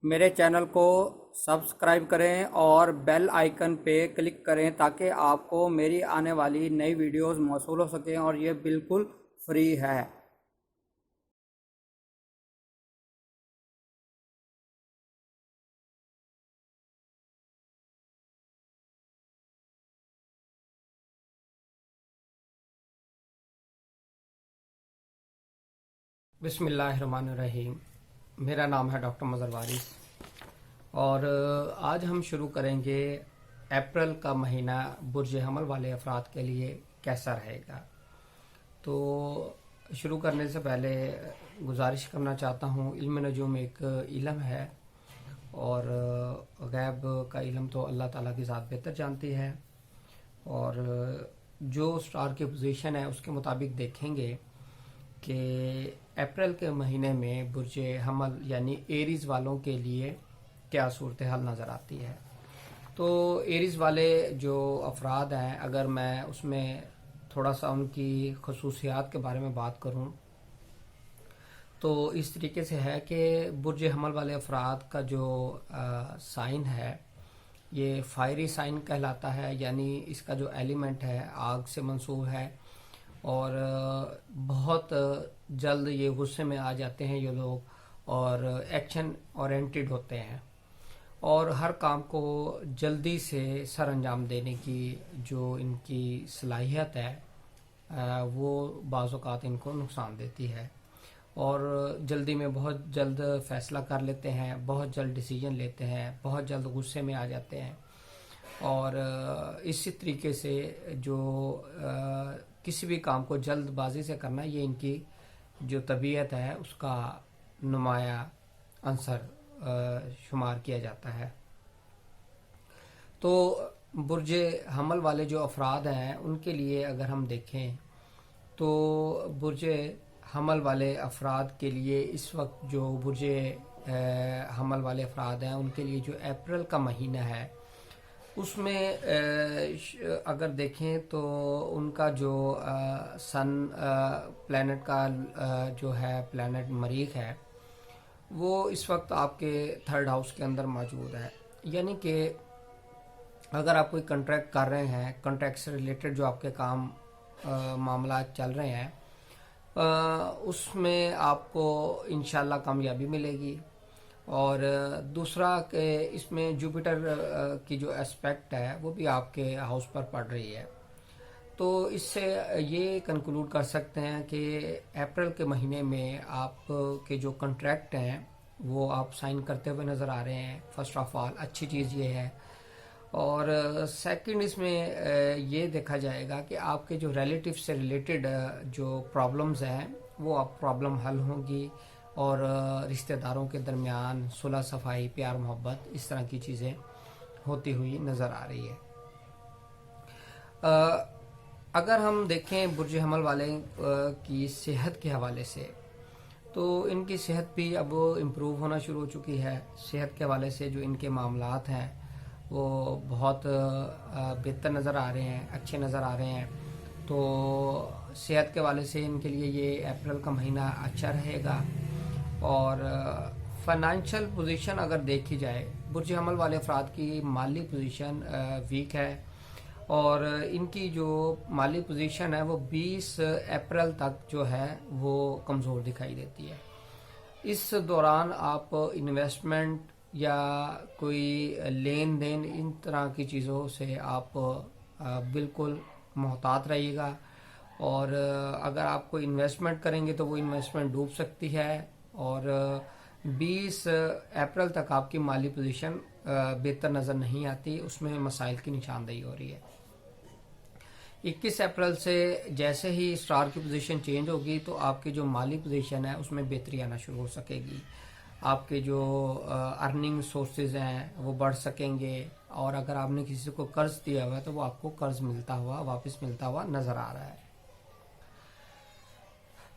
میرے چینل کو سبسکرائب کریں اور بیل آئیکن پہ کلک کریں تاکہ آپ کو میری آنے والی نئی ویڈیوز موصول ہو سکیں، اور یہ بالکل فری ہے۔ بسم اللہ الرحمن الرحیم۔ میرا نام ہے ڈاکٹر مظہر وارث، اور آج ہم شروع کریں گے اپریل کا مہینہ برج حمل والے افراد کے لیے کیسا رہے گا۔ تو شروع کرنے سے پہلے گزارش کرنا چاہتا ہوں، علم نجوم ایک علم ہے، اور غیب کا علم تو اللہ تعالیٰ کی ذات بہتر جانتی ہے، اور جو اسٹار کی پوزیشن ہے اس کے مطابق دیکھیں گے کہ اپریل کے مہینے میں برج حمل یعنی ایریز والوں کے لیے کیا صورتحال نظر آتی ہے۔ تو ایریز والے جو افراد ہیں، اگر میں اس میں تھوڑا سا ان کی خصوصیات کے بارے میں بات کروں تو اس طریقے سے ہے کہ برج حمل والے افراد کا جو سائن ہے یہ فائری سائن کہلاتا ہے، یعنی اس کا جو ایلیمنٹ ہے آگ سے منسوب ہے، اور بہت جلد یہ غصے میں آ جاتے ہیں یہ لوگ، اور ایکشن اورینٹڈ ہوتے ہیں، اور ہر کام کو جلدی سے سر انجام دینے کی جو ان کی صلاحیت ہے وہ بعض اوقات ان کو نقصان دیتی ہے، اور جلدی میں بہت جلد فیصلہ کر لیتے ہیں، بہت جلد ڈیسیجن لیتے ہیں، بہت جلد غصے میں آ جاتے ہیں، اور اسی طریقے سے جو کسی بھی کام کو جلد بازی سے کرنا، یہ ان کی جو طبیعت ہے اس کا نمایاں عنصر شمار کیا جاتا ہے۔ تو برج حمل والے جو افراد ہیں ان کے لیے اگر ہم دیکھیں تو برج حمل والے افراد کے لیے اس وقت جو برج حمل والے افراد ہیں ان کے لیے جو اپریل کا مہینہ ہے اس میں اگر دیکھیں تو ان کا جو سن پلانٹ کا جو ہے پلانٹ مریخ ہے وہ اس وقت آپ کے تھرڈ ہاؤس کے اندر موجود ہے، یعنی کہ اگر آپ کوئی کنٹریکٹ کر رہے ہیں، کنٹریکٹ سے ریلیٹڈ جو آپ کے کام معاملات چل رہے ہیں اس میں آپ کو انشاءاللہ کامیابی ملے گی، اور دوسرا کہ اس میں جوپیٹر کی جو اسپیکٹ ہے وہ بھی آپ کے ہاؤس پر پڑ رہی ہے، تو اس سے یہ کنکلوڈ کر سکتے ہیں کہ اپریل کے مہینے میں آپ کے جو کنٹریکٹ ہیں وہ آپ سائن کرتے ہوئے نظر آ رہے ہیں۔ فرسٹ آف آل اچھی چیز یہ ہے، اور سیکنڈ اس میں یہ دیکھا جائے گا کہ آپ کے جو ریلیٹیو سے ریلیٹڈ جو پرابلمز ہیں وہ آپ پرابلم حل ہوں گی، اور رشتہ داروں کے درمیان صلح صفائی، پیار محبت، اس طرح کی چیزیں ہوتی ہوئی نظر آ رہی ہے۔ اگر ہم دیکھیں برج حمل والے کی صحت کے حوالے سے تو ان کی صحت بھی اب امپروو ہونا شروع ہو چکی ہے۔ صحت کے حوالے سے جو ان کے معاملات ہیں وہ بہت بہتر نظر آ رہے ہیں، اچھے نظر آ رہے ہیں، تو صحت کے حوالے سے ان کے لیے یہ اپریل کا مہینہ اچھا رہے گا۔ اور فائنانشل پوزیشن اگر دیکھی جائے، برج حمل والے افراد کی مالی پوزیشن ویک ہے، اور ان کی جو مالی پوزیشن ہے وہ 20 اپریل تک جو ہے وہ کمزور دکھائی دیتی ہے۔ اس دوران آپ انویسٹمنٹ یا کوئی لین دین ان طرح کی چیزوں سے آپ بالکل محتاط رہیے گا، اور اگر آپ کوئی انویسٹمنٹ کریں گے تو وہ انویسٹمنٹ ڈوب سکتی ہے، اور 20 اپریل تک آپ کی مالی پوزیشن بہتر نظر نہیں آتی، اس میں مسائل کی نشاندہی ہو رہی ہے۔ 21 اپریل سے جیسے ہی اسٹار کی پوزیشن چینج ہوگی تو آپ کی جو مالی پوزیشن ہے اس میں بہتری آنا شروع ہو سکے گی، آپ کے جو ارننگ سورسز ہیں وہ بڑھ سکیں گے، اور اگر آپ نے کسی کو قرض دیا ہوا ہے تو وہ آپ کو قرض ملتا ہوا، واپس ملتا ہوا نظر آ رہا ہے۔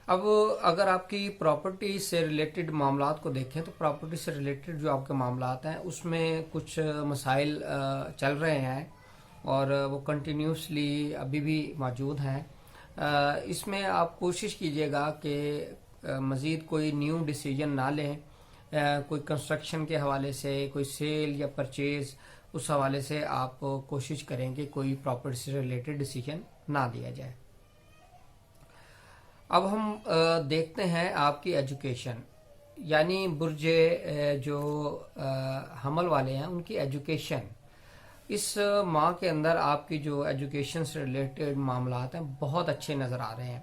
اب اگر آپ کی پراپرٹی سے ریلیٹڈ معاملات کو دیکھیں تو پراپرٹی سے ریلیٹڈ جو آپ کے معاملات ہیں اس میں کچھ مسائل چل رہے ہیں، اور وہ کنٹینیوسلی ابھی بھی موجود ہیں۔ اس میں آپ کوشش کیجئے گا کہ مزید کوئی نیو ڈیسیجن نہ لیں، کوئی کنسٹرکشن کے حوالے سے، کوئی سیل یا پرچیز، اس حوالے سے آپ کوشش کریں کہ کوئی پراپرٹی سے ریلیٹڈ ڈیسیجن نہ لیا جائے۔ اب ہم دیکھتے ہیں آپ کی ایجوکیشن، یعنی برج جو حمل والے ہیں ان کی ایجوکیشن، اس ماہ کے اندر آپ کی جو ایجوکیشن سے ریلیٹڈ معاملات ہیں بہت اچھے نظر آ رہے ہیں۔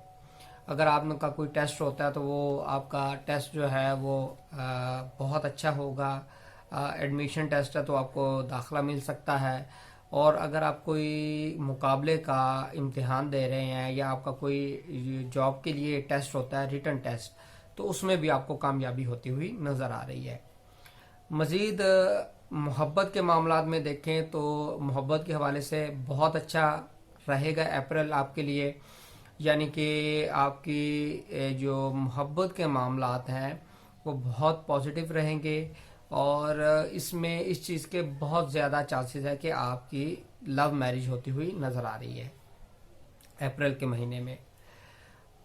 اگر آپ کا کوئی ٹیسٹ ہوتا ہے تو وہ آپ کا ٹیسٹ جو ہے وہ بہت اچھا ہوگا۔ ایڈمیشن ٹیسٹ ہے تو آپ کو داخلہ مل سکتا ہے، اور اگر آپ کوئی مقابلے کا امتحان دے رہے ہیں یا آپ کا کوئی جاب کے لیے ٹیسٹ ہوتا ہے، ریٹن ٹیسٹ، تو اس میں بھی آپ کو کامیابی ہوتی ہوئی نظر آ رہی ہے۔ مزید محبت کے معاملات میں دیکھیں تو محبت کے حوالے سے بہت اچھا رہے گا اپریل آپ کے لیے، یعنی کہ آپ کی جو محبت کے معاملات ہیں وہ بہت پازیٹیو رہیں گے، اور اس میں اس چیز کے بہت زیادہ چانسز ہے کہ آپ کی لو میرج ہوتی ہوئی نظر آ رہی ہے اپریل کے مہینے میں۔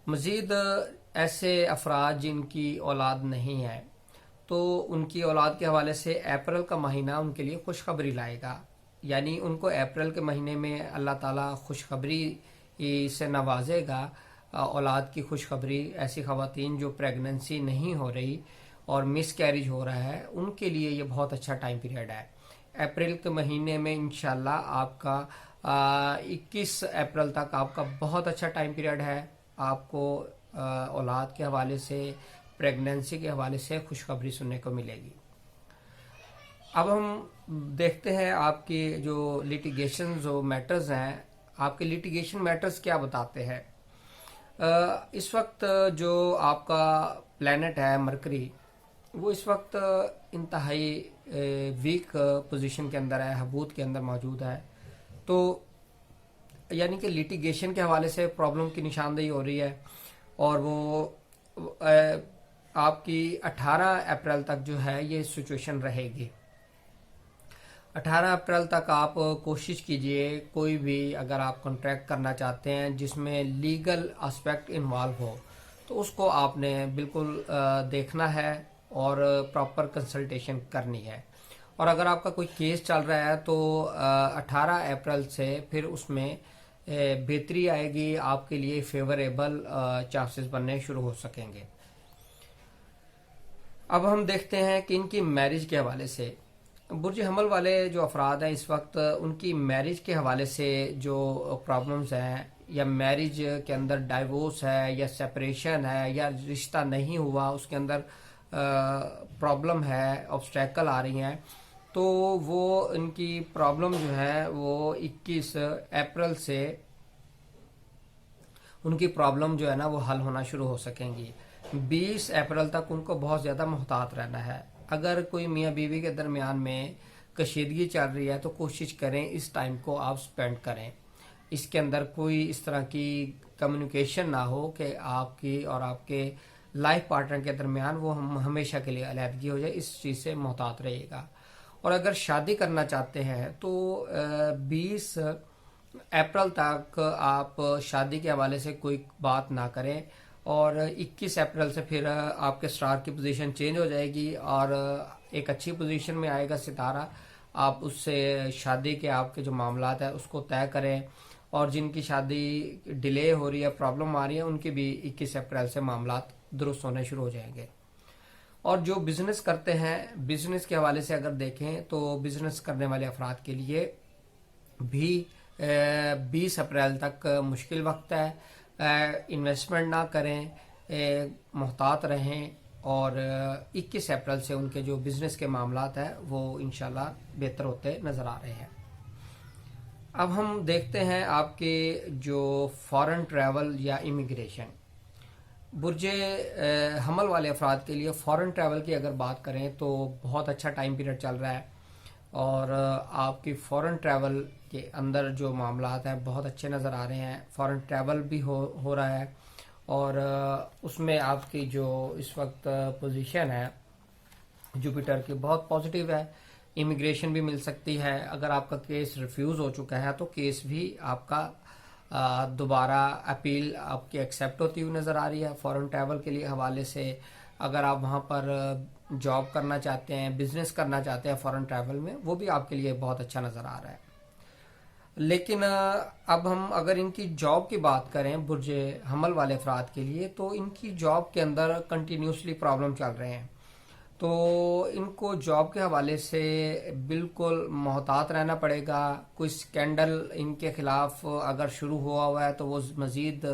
مزید ایسے افراد جن کی اولاد نہیں ہے تو ان کی اولاد کے حوالے سے اپریل کا مہینہ ان کے لیے خوشخبری لائے گا، یعنی ان کو اپریل کے مہینے میں اللہ تعالیٰ خوشخبری سے نوازے گا، اولاد کی خوشخبری۔ ایسی خواتین جو پریگننسی نہیں ہو رہی اور مس کیریج ہو رہا ہے ان کے لیے یہ بہت اچھا ٹائم پیریڈ ہے۔ اپریل کے مہینے میں انشاءاللہ آپ کا 21 اپریل تک آپ کا بہت اچھا ٹائم پیریڈ ہے، آپ کو اولاد کے حوالے سے، پریگننسی کے حوالے سے خوشخبری سننے کو ملے گی۔ اب ہم دیکھتے ہیں آپ کی جو لیٹیگیشن جو میٹرز ہیں، آپ کے لیٹیگیشن میٹرز کیا بتاتے ہیں۔ اس وقت جو آپ کا پلینٹ ہے مرکری، وہ اس وقت انتہائی ویک پوزیشن کے اندر ہے، حبوط کے اندر موجود ہے، تو یعنی کہ لیٹیگیشن کے حوالے سے پرابلم کی نشاندہی ہو رہی ہے، اور وہ آپ کی 18 اپریل تک جو ہے یہ سچویشن رہے گی۔ 18 اپریل تک آپ کوشش کیجئے کوئی بھی اگر آپ کنٹریکٹ کرنا چاہتے ہیں جس میں لیگل اسپیکٹ انوالو ہو تو اس کو آپ نے بالکل دیکھنا ہے اور پراپر کنسلٹیشن کرنی ہے، اور اگر آپ کا کوئی کیس چل رہا ہے تو 18 اپریل سے پھر اس میں بہتری آئے گی، آپ کے لیے فیوریبل چانسز بننے شروع ہو سکیں گے۔ اب ہم دیکھتے ہیں کہ ان کی میرج کے حوالے سے برج حمل والے جو افراد ہیں اس وقت ان کی میرج کے حوالے سے جو پرابلمز ہیں، یا میرج کے اندر ڈائیورس ہے یا سیپریشن ہے یا رشتہ نہیں ہوا اس کے اندر پرابلم ہے، آبسٹیکل آ رہی ہیں، تو وہ ان کی پرابلم جو ہے وہ 21 اپریل سے ان کی پرابلم جو ہے نا وہ حل ہونا شروع ہو سکیں گی۔ 20 اپریل تک ان کو بہت زیادہ محتاط رہنا ہے۔ اگر کوئی میاں بیوی کے درمیان میں کشیدگی چل رہی ہے تو کوشش کریں اس ٹائم کو آپ سپینڈ کریں، اس کے اندر کوئی اس طرح کی کمیونیکیشن نہ ہو کہ آپ کی اور آپ کے لائف پارٹنر کے درمیان وہ ہمیشہ کے لیے علیحدگی ہو جائے، اس چیز سے محتاط رہیے گا۔ اور اگر شادی کرنا چاہتے ہیں تو 20 اپریل تک آپ شادی کے حوالے سے کوئی بات نہ کریں، اور 21 اپریل سے پھر آپ کے سٹار کی پوزیشن چینج ہو جائے گی اور ایک اچھی پوزیشن میں آئے گا ستارہ، آپ اس سے شادی کے آپ کے جو معاملات ہیں اس کو طے کریں، اور جن کی شادی ڈیلے ہو رہی ہے، پرابلم آ رہی ہے، ان کی بھی 21 اپریل سے معاملات درست ہونے شروع ہو جائیں گے۔ اور جو بزنس کرتے ہیں، بزنس کے حوالے سے اگر دیکھیں تو بزنس کرنے والے افراد کے لیے بھی 20 اپریل تک مشکل وقت ہے، انویسٹمنٹ نہ کریں، محتاط رہیں، اور 21 اپریل سے ان کے جو بزنس کے معاملات ہیں وہ انشاءاللہ بہتر ہوتے نظر آ رہے ہیں۔ اب ہم دیکھتے ہیں آپ کے جو فارن ٹریول یا امیگریشن، برج حمل والے افراد کے لیے فارن ٹریول کی اگر بات کریں تو بہت اچھا ٹائم پیریڈ چل رہا ہے، اور آپ کی فارن ٹریول کے اندر جو معاملات ہیں بہت اچھے نظر آ رہے ہیں، فارن ٹریول بھی ہو رہا ہے، اور اس میں آپ کی جو اس وقت پوزیشن ہے جوپیٹر کی بہت پازیٹیو ہے، امیگریشن بھی مل سکتی ہے۔ اگر آپ کا کیس ریفیوز ہو چکا ہے تو کیس بھی آپ کا دوبارہ اپیل آپ کی ایکسیپٹ ہوتی ہوئی نظر آ رہی ہے۔ فارن ٹریول کے لیے حوالے سے اگر آپ وہاں پر جاب کرنا چاہتے ہیں، بزنس کرنا چاہتے ہیں فارن ٹریول میں، وہ بھی آپ کے لیے بہت اچھا نظر آ رہا ہے۔ لیکن اب ہم اگر ان کی جاب کی بات کریں برج حمل والے افراد کے لیے، تو ان کی جاب کے اندر کنٹینیوسلی پرابلم چل رہے ہیں، تو ان کو جاب کے حوالے سے بالکل محتاط رہنا پڑے گا۔ کوئی سکینڈل ان کے خلاف اگر شروع ہوا ہے تو وہ مزید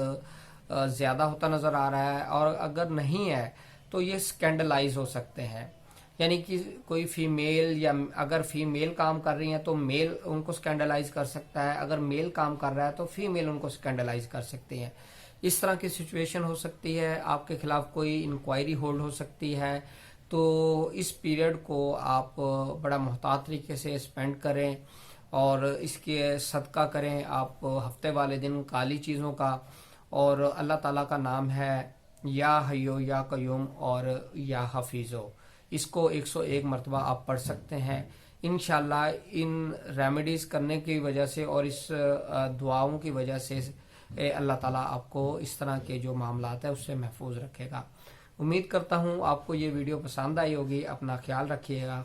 زیادہ ہوتا نظر آ رہا ہے، اور اگر نہیں ہے تو یہ سکینڈلائز ہو سکتے ہیں، یعنی کہ کوئی فیمیل، یا اگر فیمیل کام کر رہی ہیں تو میل ان کو سکینڈلائز کر سکتا ہے، اگر میل کام کر رہا ہے تو فیمیل ان کو سکینڈلائز کر سکتی ہیں۔ اس طرح کی سچویشن ہو سکتی ہے، آپ کے خلاف کوئی انکوائری ہولڈ ہو سکتی ہے، تو اس پیریڈ کو آپ بڑا محتاط طریقے سے اسپینڈ کریں اور اس کے صدقہ کریں آپ ہفتے والے دن کالی چیزوں کا، اور اللہ تعالیٰ کا نام ہے یا حیو یا قیوم اور یا حفیظو، اس کو 101 مرتبہ آپ پڑھ سکتے ہیں۔ انشاءاللہ ان ریمیڈیز کرنے کی وجہ سے اور اس دعاؤں کی وجہ سے اللہ تعالیٰ آپ کو اس طرح کے جو معاملات ہیں اس سے محفوظ رکھے گا۔ امید کرتا ہوں آپ کو یہ ویڈیو پسند آئی ہوگی۔ اپنا خیال رکھیے گا۔